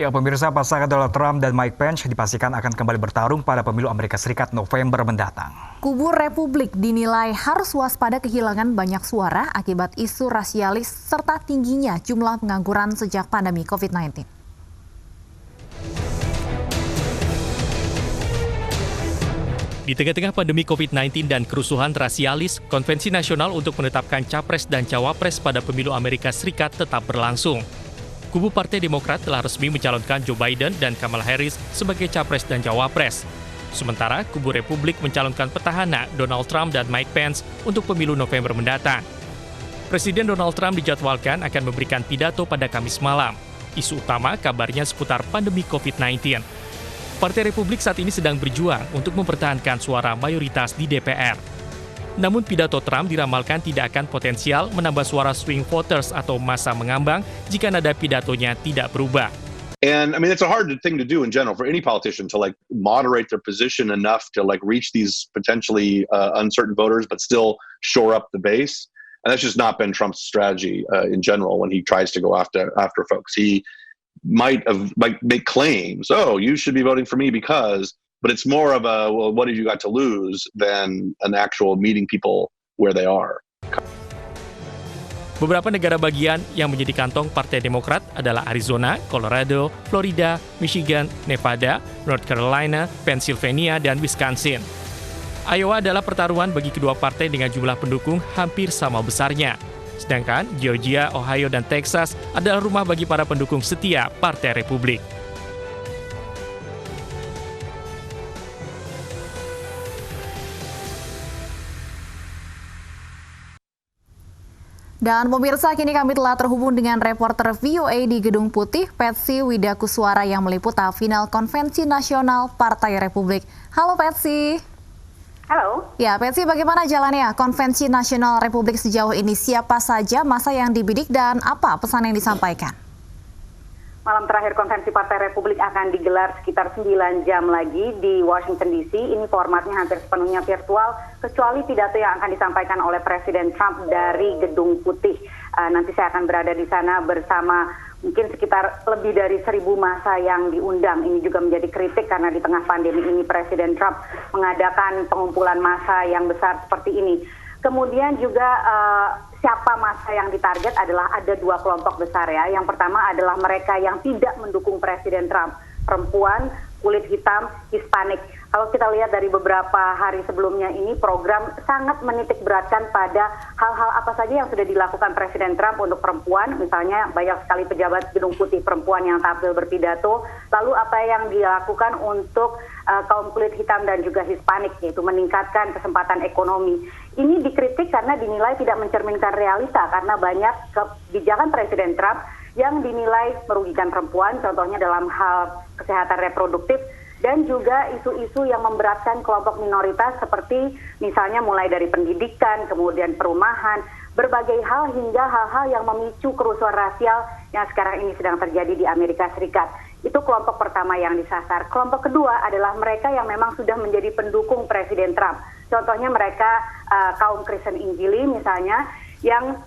Ya, pemirsa, pasangan Donald Trump dan Mike Pence dipastikan akan kembali bertarung pada pemilu Amerika Serikat November mendatang. Kubu Republik dinilai harus waspada kehilangan banyak suara akibat isu rasialis serta tingginya jumlah pengangguran sejak pandemi COVID-19. Di tengah-tengah pandemi COVID-19 dan kerusuhan rasialis, Konvensi Nasional untuk menetapkan Capres dan Cawapres pada pemilu Amerika Serikat tetap berlangsung. Kubu Partai Demokrat telah resmi mencalonkan Joe Biden dan Kamala Harris sebagai Capres dan Cawapres. Sementara kubu Republik mencalonkan petahana Donald Trump dan Mike Pence untuk pemilu November mendatang. Presiden Donald Trump dijadwalkan akan memberikan pidato pada Kamis malam. Isu utama kabarnya seputar pandemi COVID-19. Partai Republik saat ini sedang berjuang untuk mempertahankan suara mayoritas di DPR. Namun pidato Trump diramalkan tidak akan potensial menambah suara swing voters atau massa mengambang jika nada pidatonya tidak berubah. And I mean, it's a hard thing to do in general for any politician to like moderate their position enough to like reach these potentially uncertain voters, but still shore up the base. And that's just not been Trump's strategy in general when he tries to go after folks. He might make claims, oh, you should be voting for me because, but it's more of a, well, what have you got to lose than an actual meeting people where they are. Beberapa negara bagian yang menjadi kantong Partai Demokrat adalah Arizona, Colorado, Florida, Michigan, Nevada, North Carolina, Pennsylvania, dan Wisconsin. Iowa adalah pertaruhan bagi kedua partai dengan jumlah pendukung hampir sama besarnya. Sedangkan Georgia, Ohio, dan Texas adalah rumah bagi para pendukung setia Partai Republik. Dan pemirsa, kini kami telah terhubung dengan reporter VOA di Gedung Putih, Patsy Widakuswara yang meliput final Konvensi Nasional Partai Republik. Halo Patsy. Halo. Ya, Patsy, bagaimana jalannya Konvensi Nasional Republik sejauh ini? Siapa saja masa yang dibidik dan apa pesan yang disampaikan? Malam terakhir Konvensi Partai Republik akan digelar sekitar 9 jam lagi di Washington DC. Ini formatnya hampir sepenuhnya virtual, kecuali pidato yang akan disampaikan oleh Presiden Trump dari Gedung Putih. Nanti saya akan berada di sana bersama mungkin sekitar lebih dari 1.000 massa yang diundang. Ini juga menjadi kritik karena di tengah pandemi ini Presiden Trump mengadakan pengumpulan massa yang besar seperti ini. Kemudian juga siapa massa yang ditarget adalah ada 2 kelompok besar ya. Yang pertama adalah mereka yang tidak mendukung Presiden Trump, perempuan, kulit hitam, Hispanik. Kalau kita lihat dari beberapa hari sebelumnya ini program sangat menitik beratkan pada hal-hal apa saja yang sudah dilakukan Presiden Trump untuk perempuan. Misalnya banyak sekali pejabat Gedung Putih perempuan yang tampil berpidato. Lalu apa yang dilakukan untuk kaum kulit hitam dan juga Hispanik, yaitu meningkatkan kesempatan ekonomi. Ini dikritik karena dinilai tidak mencerminkan realita karena banyak kebijakan Presiden Trump yang dinilai merugikan perempuan, contohnya dalam hal kesehatan reproduktif, dan juga isu-isu yang memberatkan kelompok minoritas seperti misalnya mulai dari pendidikan, kemudian perumahan, berbagai hal hingga hal-hal yang memicu kerusuhan rasial yang sekarang ini sedang terjadi di Amerika Serikat. Itu kelompok pertama yang disasar. Kelompok kedua adalah mereka yang memang sudah menjadi pendukung Presiden Trump. Contohnya mereka kaum Kristen Injili misalnya yang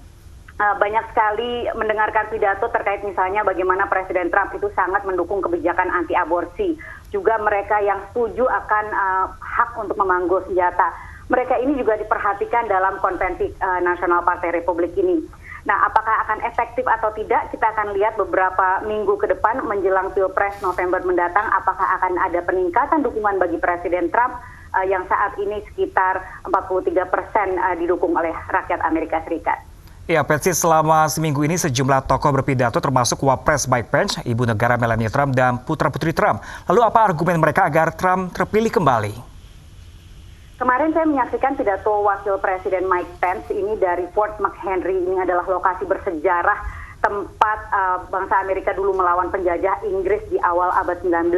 banyak sekali mendengarkan pidato terkait misalnya bagaimana Presiden Trump itu sangat mendukung kebijakan anti-aborsi. Juga mereka yang setuju akan hak untuk memanggul senjata. Mereka ini juga diperhatikan dalam Konvensi Nasional Partai Republik ini. Nah, apakah akan efektif atau tidak, kita akan lihat beberapa minggu ke depan menjelang Pilpres November mendatang, apakah akan ada peningkatan dukungan bagi Presiden Trump yang saat ini sekitar 43% didukung oleh rakyat Amerika Serikat. Ya, Patsy, selama seminggu ini sejumlah tokoh berpidato termasuk Wapres Mike Pence, Ibu Negara Melania Trump, dan putra-putri Trump. Lalu apa argumen mereka agar Trump terpilih kembali? Kemarin saya menyaksikan pidato Wakil Presiden Mike Pence ini dari Fort McHenry. Ini adalah lokasi bersejarah tempat bangsa Amerika dulu melawan penjajah Inggris di awal abad 19.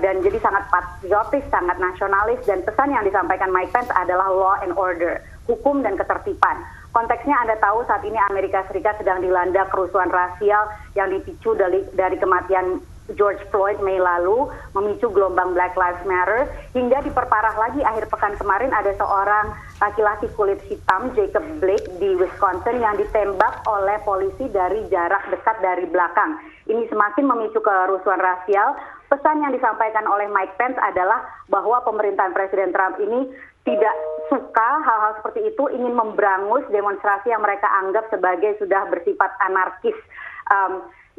Dan jadi sangat patriotis, sangat nasionalis, dan pesan yang disampaikan Mike Pence adalah law and order, hukum dan ketertiban. Konteksnya Anda tahu saat ini Amerika Serikat sedang dilanda kerusuhan rasial yang dipicu dari kematian George Floyd Mei lalu, memicu gelombang Black Lives Matter, hingga diperparah lagi akhir pekan kemarin ada seorang laki-laki kulit hitam, Jacob Blake di Wisconsin, yang ditembak oleh polisi dari jarak dekat dari belakang. Ini semakin memicu kerusuhan rasial. Pesan yang disampaikan oleh Mike Pence adalah bahwa pemerintahan Presiden Trump ini tidak suka hal-hal seperti itu, ingin memberangus demonstrasi yang mereka anggap sebagai sudah bersifat anarkis.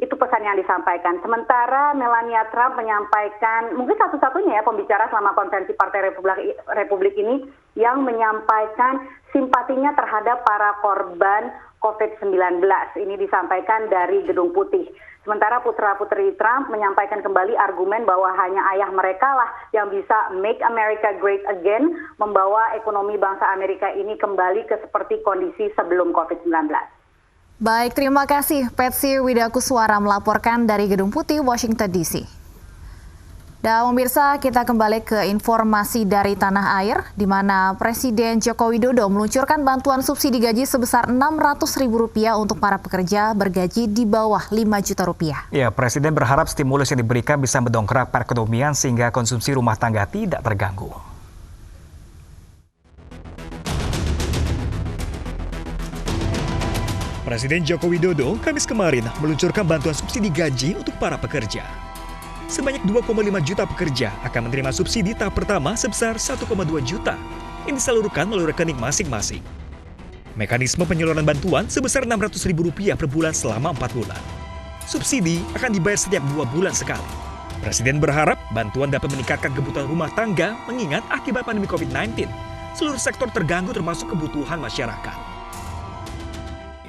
Itu pesan yang disampaikan. Sementara Melania Trump menyampaikan, mungkin satu-satunya ya pembicara selama konvensi Partai Republik ini yang menyampaikan simpatinya terhadap para korban COVID-19. Ini disampaikan dari Gedung Putih. Sementara putra-putri Trump menyampaikan kembali argumen bahwa hanya ayah mereka lah yang bisa make America great again, membawa ekonomi bangsa Amerika ini kembali ke seperti kondisi sebelum COVID-19. Baik, terima kasih Patsy Widakuswara melaporkan dari Gedung Putih, Washington DC. Dan pemirsa, kita kembali ke informasi dari tanah air, di mana Presiden Joko Widodo meluncurkan bantuan subsidi gaji sebesar Rp600.000 untuk para pekerja bergaji di bawah Rp5 juta. Ya, Presiden berharap stimulus yang diberikan bisa mendongkrak perekonomian sehingga konsumsi rumah tangga tidak terganggu. Presiden Joko Widodo Kamis kemarin meluncurkan bantuan subsidi gaji untuk para pekerja. Sebanyak 2,5 juta pekerja akan menerima subsidi tahap pertama sebesar 1,2 juta yang disalurkan melalui rekening masing-masing. Mekanisme penyaluran bantuan sebesar Rp600.000 per bulan selama 4 bulan. Subsidi akan dibayar setiap 2 bulan sekali. Presiden berharap bantuan dapat meningkatkan kebutuhan rumah tangga mengingat akibat pandemi COVID-19, seluruh sektor terganggu termasuk kebutuhan masyarakat.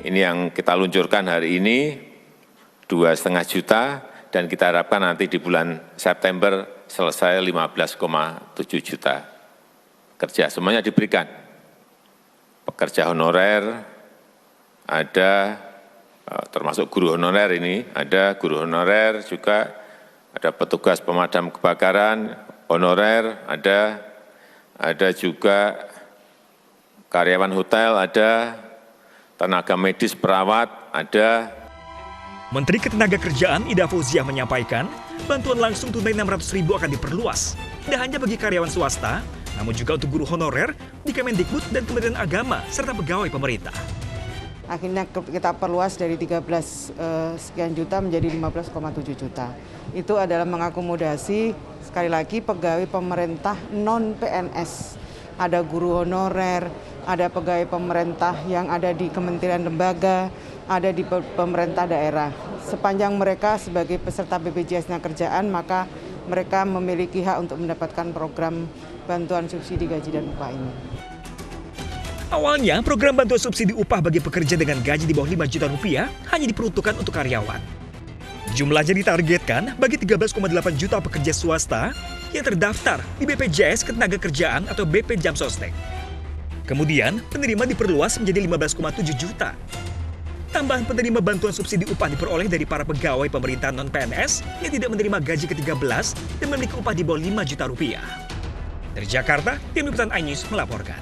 Ini yang kita luncurkan hari ini 2,5 juta dan kita harapkan nanti di bulan September selesai 15,7 juta kerja. Semuanya diberikan. Pekerja honorer ada, termasuk guru honorer ini, ada guru honorer juga, ada petugas pemadam kebakaran honorer, ada juga karyawan hotel, ada tenaga medis, perawat, ada. Menteri Ketenagakerjaan Ida Fauziah menyampaikan, bantuan langsung tunai Rp600.000 akan diperluas. Tidak hanya bagi karyawan swasta, namun juga untuk guru honorer di Kemendikbud dan Kementerian Agama, serta pegawai pemerintah. Akhirnya kita perluas dari 13 sekian juta menjadi 15,7 juta. Itu adalah mengakomodasi, sekali lagi, pegawai pemerintah non-PNS. Ada guru honorer, ada pegawai pemerintah yang ada di kementerian lembaga, ada di pemerintah daerah. Sepanjang mereka sebagai peserta BPJS Ketenagakerjaan, maka mereka memiliki hak untuk mendapatkan program bantuan subsidi gaji dan upah ini. Awalnya, program bantuan subsidi upah bagi pekerja dengan gaji di bawah Rp5 juta hanya diperuntukkan untuk karyawan. Jumlahnya ditargetkan bagi 13,8 juta pekerja swasta yang terdaftar di BPJS Ketenagakerjaan atau BP Jamsostek. Kemudian, penerima diperluas menjadi 15,7 juta. Tambahan penerima bantuan subsidi upah diperoleh dari para pegawai pemerintah non-PNS yang tidak menerima gaji ke-13 dan memiliki upah di bawah Rp5 juta. Dari Jakarta, Tim Liputan iNews melaporkan.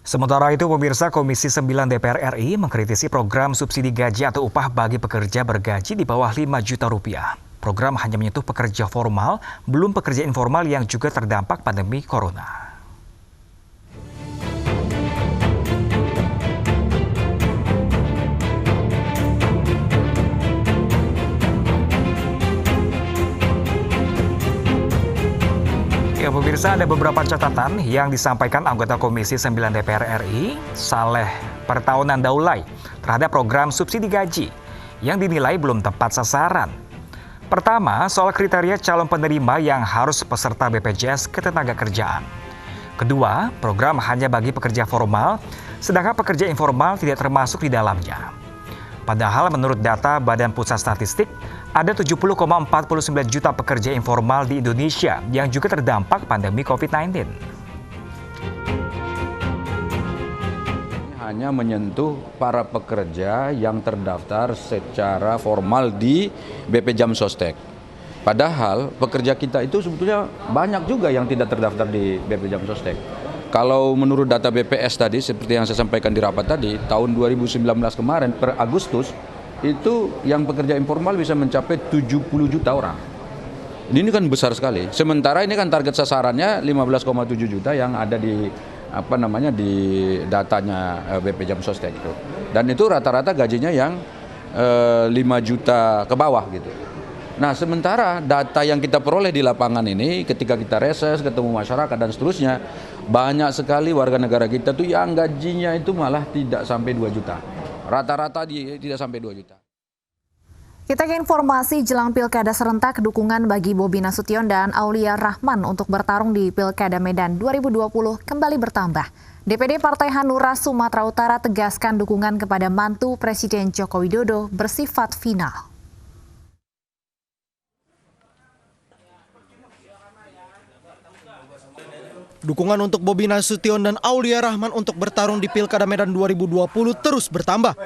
Sementara itu, pemirsa, Komisi 9 DPR RI mengkritisi program subsidi gaji atau upah bagi pekerja bergaji di bawah Rp5 juta. Program hanya menyentuh pekerja formal, belum pekerja informal yang juga terdampak pandemi corona. Ya, pemirsa, ada beberapa catatan yang disampaikan anggota Komisi 9 DPR RI, Saleh Pertahunan Daulay, terhadap program subsidi gaji yang dinilai belum tepat sasaran. Pertama, soal kriteria calon penerima yang harus peserta BPJS Ketenagakerjaan. Kedua, program hanya bagi pekerja formal, sedangkan pekerja informal tidak termasuk di dalamnya. Padahal menurut data Badan Pusat Statistik, ada 70,49 juta pekerja informal di Indonesia yang juga terdampak pandemi COVID-19. Hanya menyentuh para pekerja yang terdaftar secara formal di BP Jamsostek. Padahal pekerja kita itu sebetulnya banyak juga yang tidak terdaftar di BP Jamsostek. Kalau menurut data BPS tadi, seperti yang saya sampaikan di rapat tadi, tahun 2019 kemarin per Agustus, itu yang pekerja informal bisa mencapai 70 juta orang. Ini kan besar sekali. Sementara ini kan target sasarannya 15,7 juta yang ada di di datanya BP Jam Sostek itu. Dan itu rata-rata gajinya yang 5 juta ke bawah gitu. Nah, sementara data yang kita peroleh di lapangan ini ketika kita reses, ketemu masyarakat dan seterusnya, banyak sekali warga negara kita tuh yang gajinya itu malah tidak sampai 2 juta. Rata-rata tidak sampai 2 juta. Kita ke informasi jelang Pilkada serentak, dukungan bagi Bobi Nasution dan Aulia Rahman untuk bertarung di Pilkada Medan 2020 kembali bertambah. DPD Partai Hanura Sumatera Utara tegaskan dukungan kepada mantu Presiden Joko Widodo bersifat final. Dukungan untuk Bobi Nasution dan Aulia Rahman untuk bertarung di Pilkada Medan 2020 terus bertambah.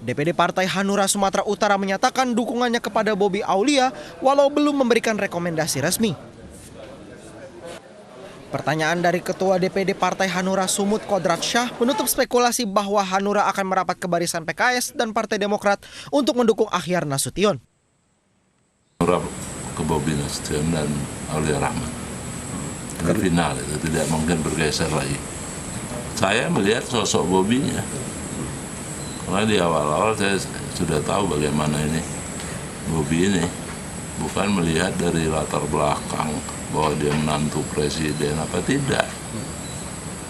DPD Partai Hanura Sumatera Utara menyatakan dukungannya kepada Bobi Aulia walau belum memberikan rekomendasi resmi. Pertanyaan dari Ketua DPD Partai Hanura Sumut Kodrat Syah menutup spekulasi bahwa Hanura akan merapat ke barisan PKS dan Partai Demokrat untuk mendukung Akhyar Nasution. Hanura ke Bobi Nasution dan Aulia Rahman. Ini final, itu tidak mungkin bergeser lagi. Saya melihat sosok Bobinya. Karena di awal-awal saya sudah tahu bagaimana ini Bobi ini. Bukan melihat dari latar belakang bahwa dia menantu presiden apa tidak.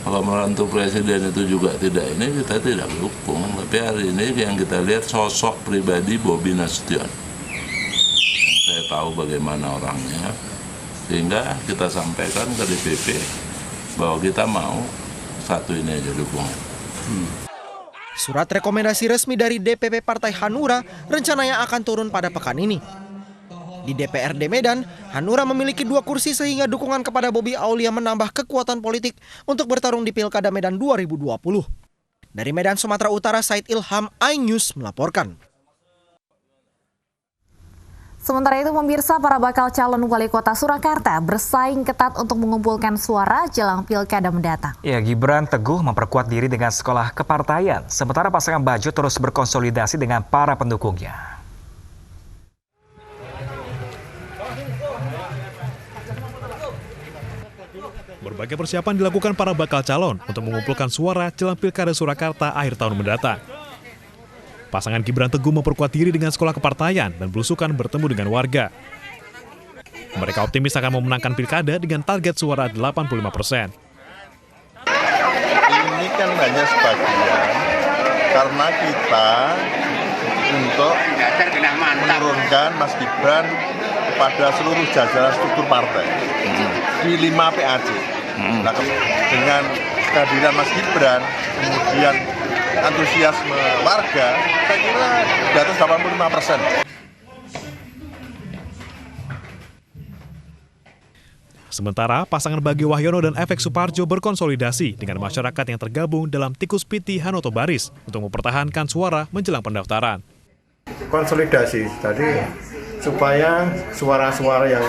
Kalau menantu presiden itu juga tidak, ini kita tidak dukung. Tapi hari ini yang kita lihat sosok pribadi Bobi Nasution. Saya tahu bagaimana orangnya, sehingga kita sampaikan ke DPP bahwa kita mau satu ini aja dukungan. Surat rekomendasi resmi dari DPP Partai Hanura rencananya akan turun pada pekan ini. Di DPRD Medan, Hanura memiliki 2 kursi sehingga dukungan kepada Bobi Aulia menambah kekuatan politik untuk bertarung di Pilkada Medan 2020. Dari Medan, Sumatera Utara, Said Ilham, iNews melaporkan. Sementara itu, pemirsa, para bakal calon wali kota Surakarta bersaing ketat untuk mengumpulkan suara jelang Pilkada mendatang. Ya, Gibran teguh memperkuat diri dengan sekolah kepartaian, sementara pasangan Baju terus berkonsolidasi dengan para pendukungnya. Berbagai persiapan dilakukan para bakal calon untuk mengumpulkan suara jelang Pilkada Surakarta akhir tahun mendatang. Pasangan Gibran teguh memperkuat diri dengan sekolah kepartaian dan belusukan bertemu dengan warga. Mereka optimis akan memenangkan pilkada dengan target suara 85%. Ini kan hanya sebagian, karena kita untuk menurunkan Mas Gibran kepada seluruh jajaran struktur partai di 5 PAC. Nah, dengan kehadiran Mas Gibran, kemudian antusiasme warga, saya kira di atas 85%. Sementara pasangan Bagi Wahyono dan Efek Suparjo berkonsolidasi dengan masyarakat yang tergabung dalam Tikus Piti Hanoto Baris untuk mempertahankan suara menjelang pendaftaran. Konsolidasi tadi supaya suara-suara yang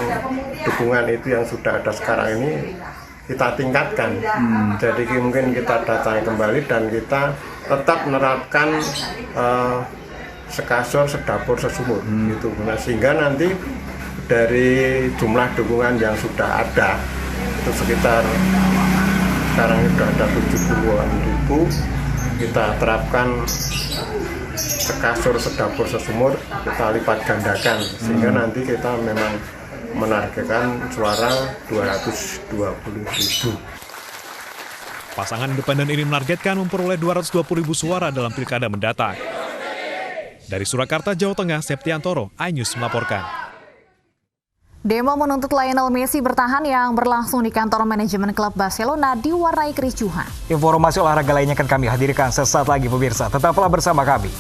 dukungan itu yang sudah ada sekarang ini kita tingkatkan. Jadi mungkin kita datangi kembali dan kita tetap menerapkan sekasur, sedapur, sesumur gitu. Nah, sehingga nanti dari jumlah dukungan yang sudah ada itu sekitar sekarang sudah ada 70-an ribu, kita terapkan sekasur, sedapur, sesumur, kita lipat gandakan sehingga nanti kita memang menargetkan suara 220.000. Pasangan independen ini menargetkan memperoleh 220.000 suara dalam pilkada mendatang. Dari Surakarta, Jawa Tengah, Septiantoro, iNews melaporkan. Demo menuntut Lionel Messi bertahan yang berlangsung di kantor manajemen klub Barcelona diwarnai kericuhan. Informasi olahraga lainnya akan kami hadirkan sesaat lagi pemirsa. Tetaplah bersama kami.